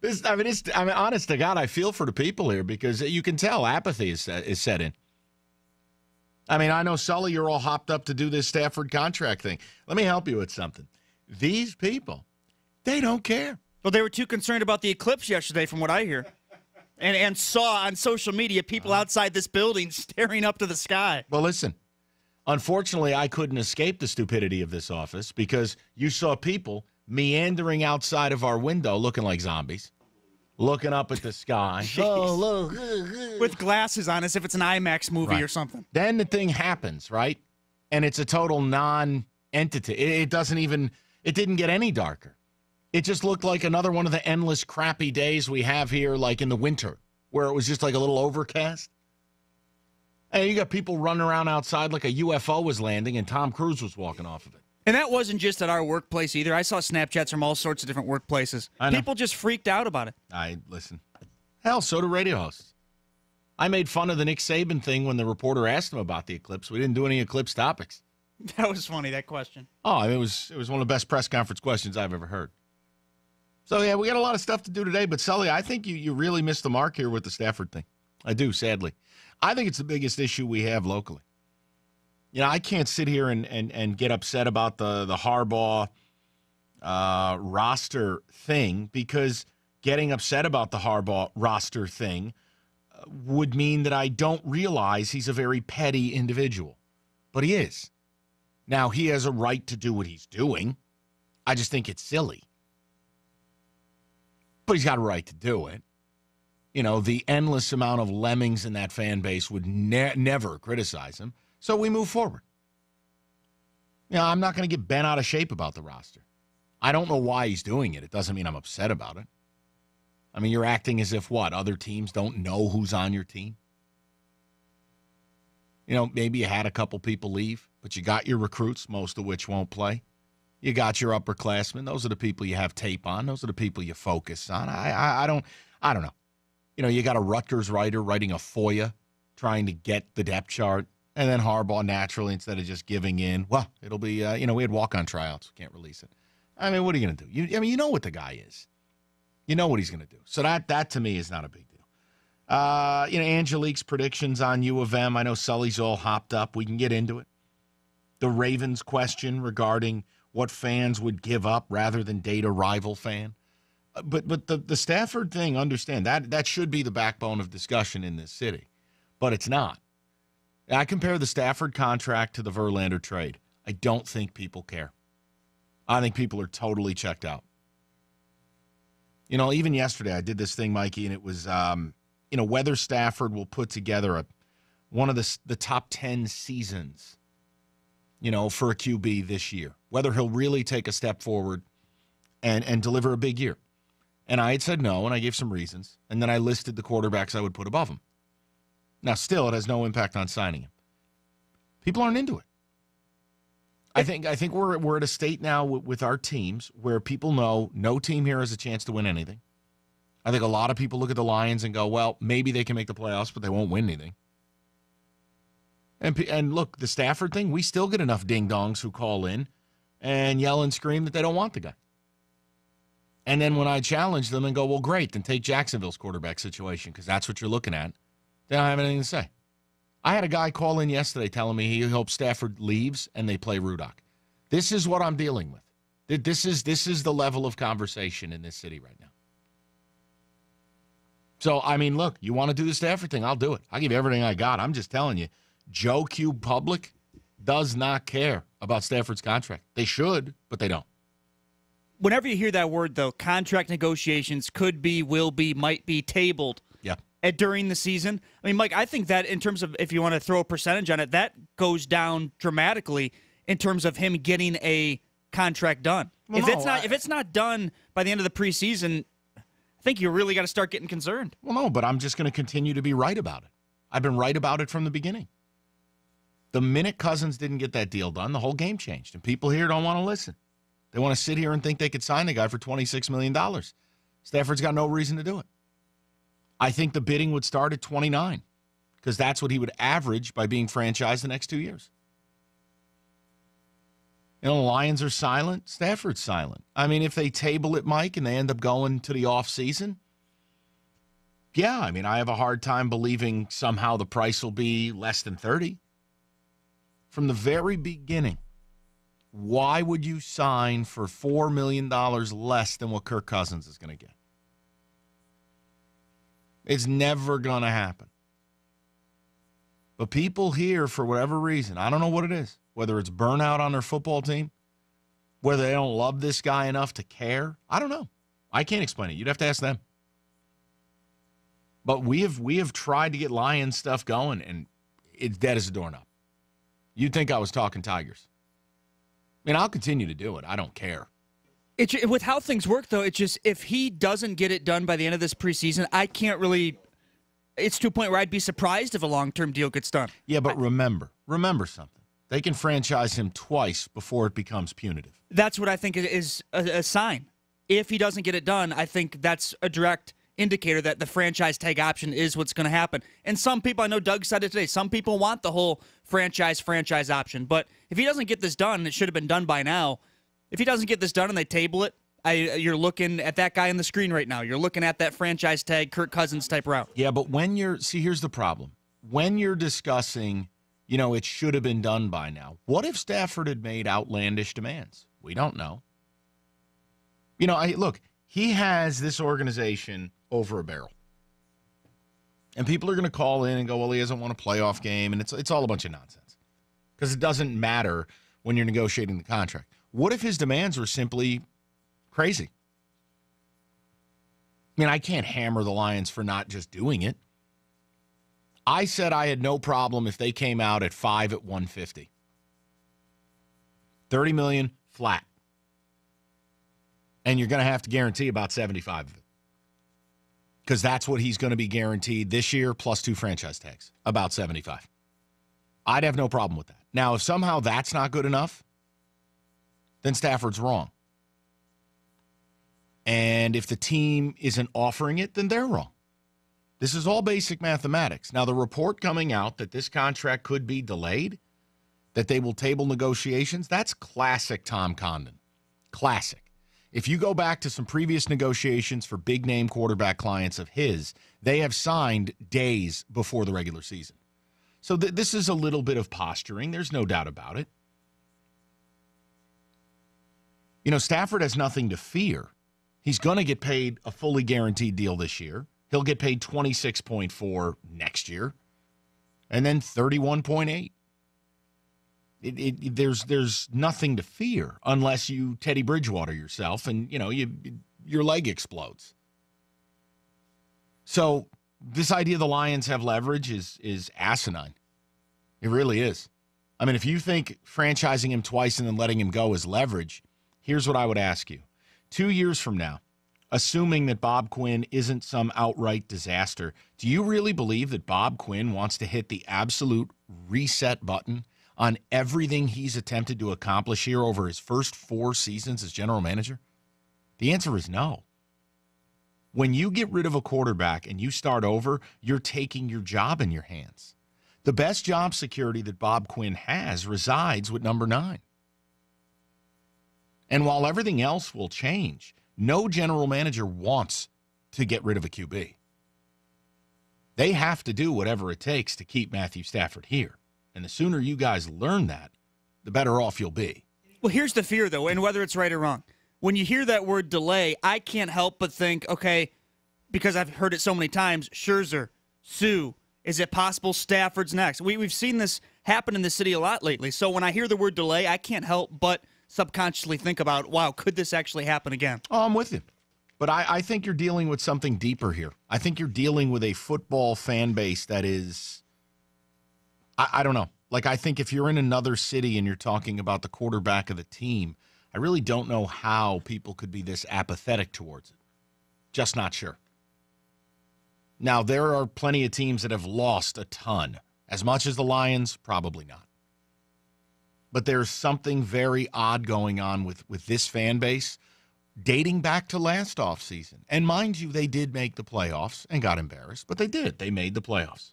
Honest to God, I feel for the people here because you can tell apathy is set in. I mean, I know, Sully, you're all hopped up to do this Stafford contract thing. Let me help you with something. These people, they don't care. Well, they were too concerned about the eclipse yesterday, from what I hear. And saw on social media people outside this building staring up to the sky. Well, listen, unfortunately, I couldn't escape the stupidity of this office because you saw people meandering outside of our window looking like zombies, looking up at the sky. Oh, look. With glasses on, as if it's an IMAX movie or something. Then the thing happens, right? And it's a total non-entity. It didn't get any darker. It just looked like another one of the endless crappy days we have here, like in the winter, where it was just like a little overcast. And you got people running around outside like a UFO was landing and Tom Cruise was walking off of it. And that wasn't just at our workplace either. I saw Snapchats from all sorts of different workplaces. People just freaked out about it. Listen. Hell, so do radio hosts. I made fun of the Nick Saban thing when the reporter asked him about the eclipse. We didn't do any eclipse topics. That was funny, that question. Oh, it was one of the best press conference questions I've ever heard. So, yeah, we got a lot of stuff to do today. But, Sully, I think you really missed the mark here with the Stafford thing. I do, sadly. I think it's the biggest issue we have locally. You know, I can't sit here and get upset about the Harbaugh roster thing because getting upset about the Harbaugh roster thing would mean that I don't realize he's a very petty individual. But he is. Now, he has a right to do what he's doing. I just think it's silly. But he's got a right to do it. You know, the endless amount of lemmings in that fan base would never criticize him. So we move forward. You know, I'm not going to get bent out of shape about the roster. I don't know why he's doing it. It doesn't mean I'm upset about it. I mean, you're acting as if, what, other teams don't know who's on your team? You know, maybe you had a couple people leave, but you got your recruits, most of which won't play. You got your upperclassmen. Those are the people you have tape on. Those are the people you focus on. I don't know. You know, you got a Rutgers writer writing a FOIA trying to get the depth chart, and then Harbaugh naturally, instead of just giving in, well, it'll be, we had walk-on tryouts. Can't release it. I mean, what are you going to do? You know what the guy is. You know what he's going to do. So that to me is not a big deal. Angelique's predictions on U of M. I know Sully's all hopped up. We can get into it. The Ravens question regarding what fans would give up rather than date a rival fan. But the Stafford thing, understand, that should be the backbone of discussion in this city. But it's not. I compare the Stafford contract to the Verlander trade. I don't think people care. I think people are totally checked out. You know, even yesterday I did this thing, Mikey, and it was, whether Stafford will put together one of the top 10 seasons, for a QB this year. Whether he'll really take a step forward and deliver a big year. And I had said no, and I gave some reasons. And then I listed the quarterbacks I would put above him. Now, still, it has no impact on signing him. People aren't into it. I think we're at a state now with our teams where people know no team here has a chance to win anything. I think a lot of people look at the Lions and go, well, maybe they can make the playoffs, but they won't win anything. And look, the Stafford thing, we still get enough ding-dongs who call in and yell and scream that they don't want the guy. And then when I challenge them and go, well, great, then take Jacksonville's quarterback situation because that's what you're looking at, they don't have anything to say. I had a guy call in yesterday telling me he hopes Stafford leaves and they play Rudock. This is what I'm dealing with. This is the level of conversation in this city right now. So, I mean, look, you want to do the Stafford thing, I'll do it. I'll give you everything I got. I'm just telling you, Joe Q Public does not care about Stafford's contract. They should, but they don't. Whenever you hear that word, though, contract negotiations could be, will be, might be tabled during the season. I mean, Mike, I think that in terms of if you want to throw a percentage on it, that goes down dramatically in terms of him getting a contract done. Well, if it's not done by the end of the preseason, I think you really got to start getting concerned. Well, no, but I'm just going to continue to be right about it. I've been right about it from the beginning. The minute Cousins didn't get that deal done, the whole game changed, and people here don't want to listen. They want to sit here and think they could sign the guy for $26 million. Stafford's got no reason to do it. I think the bidding would start at 29 because that's what he would average by being franchised the next 2 years. You know, the Lions are silent. Stafford's silent. I mean, if they table it, Mike, and they end up going to the offseason, yeah, I mean, I have a hard time believing somehow the price will be less than 30. From the very beginning, why would you sign for $4 million less than what Kirk Cousins is going to get? It's never going to happen. But people here, for whatever reason, I don't know what it is, whether it's burnout on their football team, whether they don't love this guy enough to care, I don't know. I can't explain it. You'd have to ask them. But we have tried to get Lions stuff going, and it's dead as a doorknob. You'd think I was talking Tigers. I mean, I'll continue to do it. I don't care. With how things work, though, it's just if he doesn't get it done by the end of this preseason, I can't really – it's to a point where I'd be surprised if a long-term deal gets done. Yeah, but remember something. They can franchise him twice before it becomes punitive. That's what I think is a sign. If he doesn't get it done, I think that's a direct indicator that the franchise tag option is what's going to happen. And some people, I know Doug said it today, some people want the whole franchise option. But if he doesn't get this done, it should have been done by now. If he doesn't get this done and they table it, you're looking at that guy on the screen right now. You're looking at that franchise tag, Kirk Cousins type route. Yeah, but when here's the problem. When you're discussing, it should have been done by now, what if Stafford had made outlandish demands? We don't know. Look, he has this organization over a barrel. And people are going to call in and go, well, he hasn't won a playoff game, and it's all a bunch of nonsense. Because it doesn't matter when you're negotiating the contract. What if his demands were simply crazy? I mean, I can't hammer the Lions for not just doing it. I said I had no problem if they came out at 5 at 150. $30 million flat. And you're going to have to guarantee about 75 of it. Because that's what he's going to be guaranteed this year, plus 2 franchise tags, about 75. I'd have no problem with that. Now, if somehow that's not good enough, then Stafford's wrong. And if the team isn't offering it, then they're wrong. This is all basic mathematics. Now, the report coming out that this contract could be delayed, that they will table negotiations, that's classic Tom Condon. Classic. If you go back to some previous negotiations for big-name quarterback clients of his, they have signed days before the regular season. So this is a little bit of posturing. There's no doubt about it. Stafford has nothing to fear. He's going to get paid a fully guaranteed deal this year. He'll get paid $26.4 next year, and then $31.8. There's nothing to fear unless you Teddy Bridgewater yourself and your leg explodes. So this idea the Lions have leverage is asinine. It really is. I mean, if you think franchising him twice and then letting him go is leverage, here's what I would ask you. 2 years from now, assuming that Bob Quinn isn't some outright disaster, do you really believe that Bob Quinn wants to hit the absolute reset button on everything he's attempted to accomplish here over his first 4 seasons as general manager? The answer is no. When you get rid of a quarterback and you start over, you're taking your job in your hands. The best job security that Bob Quinn has resides with number 9. And while everything else will change, no general manager wants to get rid of a QB. They have to do whatever it takes to keep Matthew Stafford here. And the sooner you guys learn that, the better off you'll be. Well, here's the fear, though, and whether it's right or wrong. When you hear that word delay, I can't help but think, okay, because I've heard it so many times, Scherzer, Sue, is it possible Stafford's next? We've seen this happen in the city a lot lately. So when I hear the word delay, I can't help but subconsciously think about, wow, could this actually happen again? Oh, I'm with you. But I think you're dealing with something deeper here. I think you're dealing with a football fan base that is... I don't know. Like, I think if you're in another city and you're talking about the quarterback of the team, I really don't know how people could be this apathetic towards it. Just not sure. Now, there are plenty of teams that have lost a ton. As much as the Lions, probably not. But there's something very odd going on with this fan base dating back to last offseason. And mind you, they did make the playoffs and got embarrassed, but they did. They made the playoffs.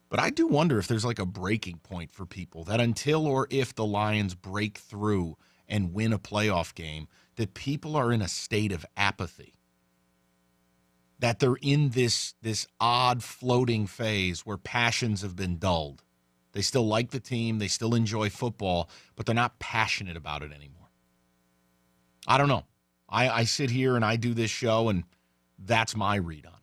But I do wonder if there's like a breaking point for people, that until or if the Lions break through and win a playoff game, that people are in a state of apathy. That they're in this odd floating phase where passions have been dulled. They still like the team, they still enjoy football, but they're not passionate about it anymore. I don't know. I sit here and I do this show, and that's my read on it.